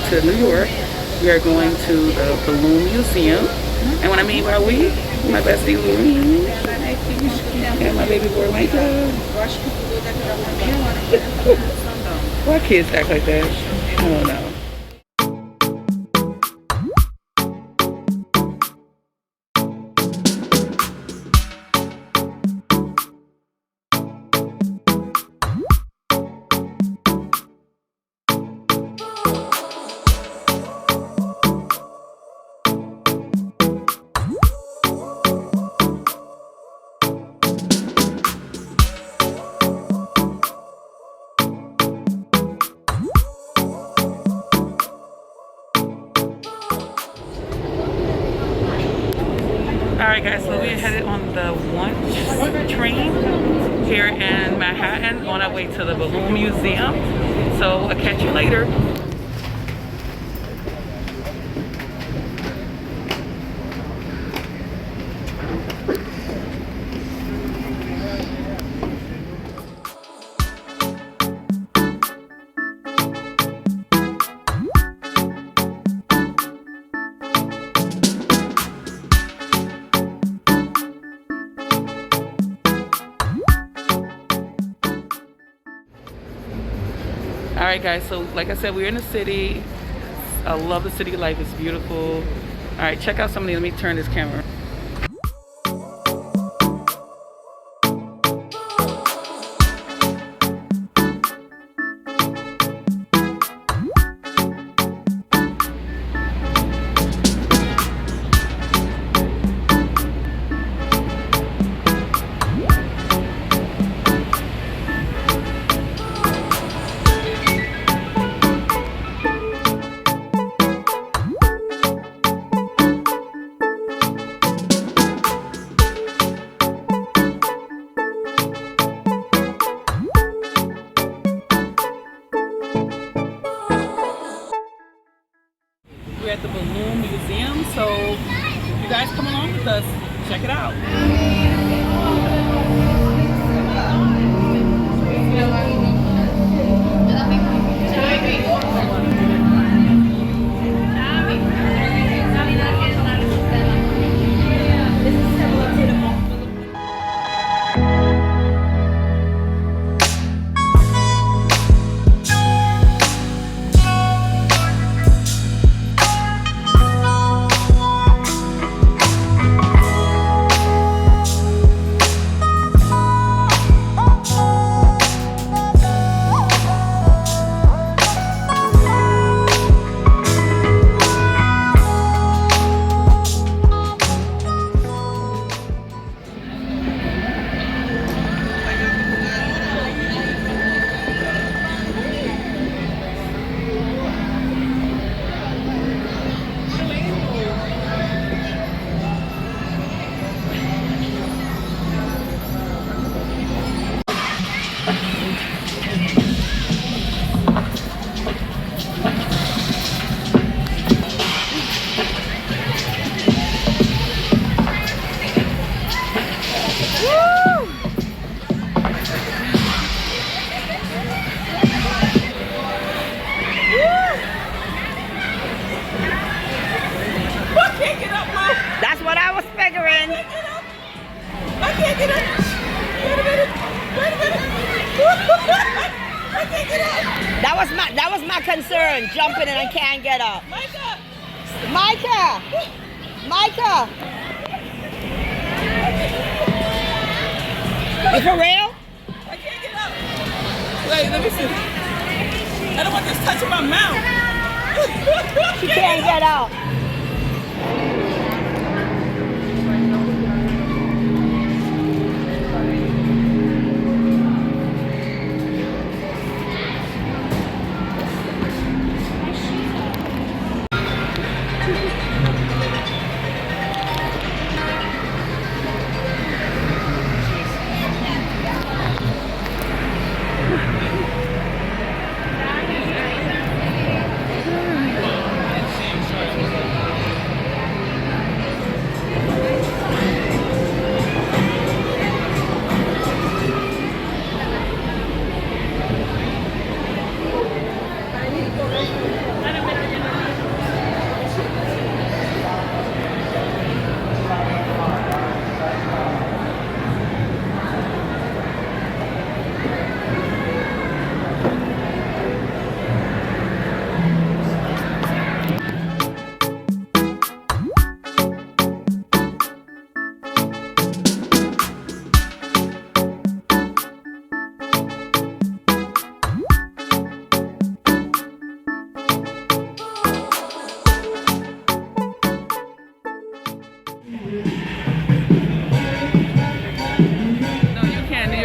to New York. We are going to the Balloon Museum. And what I mean by we, my bestie Louise and my baby boy Micah. Why kids act like that? I don't know. Alright guys, so we're headed on the 1 train here in Manhattan on our way to the Balloon Museum. So I'll catch you later. Alright guys, so like I said, we're in the city. I love the city life, it's beautiful. Alright, check out some of these. Let me turn this camera. We're at the Balloon Museum, so you guys come along with us. Check it out. That's what I was figuring. I can't get up. Wait a minute. I can't get up. That was my concern, jumping and I can't get up. Micah. You for real? I can't get up. Wait, let me see. I don't want this touching my mouth. She can't get up.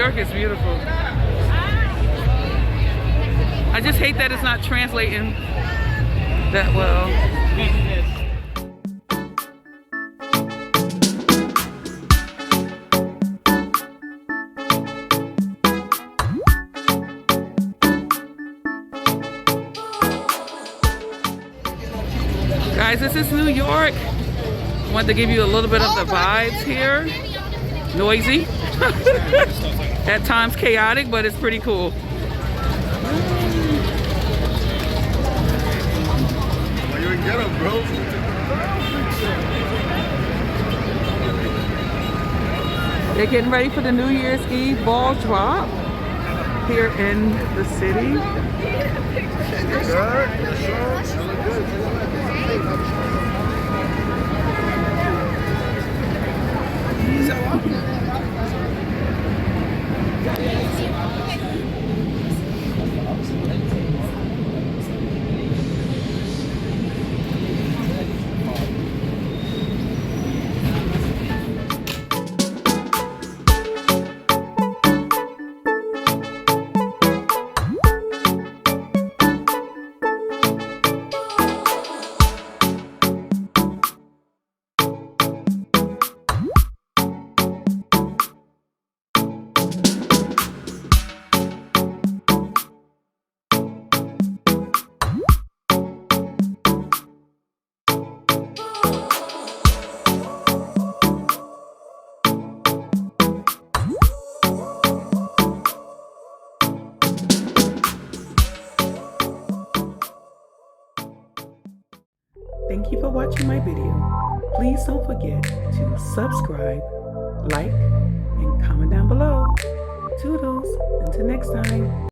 York is beautiful. I just hate that it's not translating that well. Guys, this is New York. I wanted to give you a little bit of the vibes here. Noisy. At times chaotic, but it's pretty cool. Get him, bro. They're getting ready for the New Year's Eve ball drop here in the city. Thank you for watching my video. Please don't forget to subscribe, like, and comment down below. Toodles. Until next time.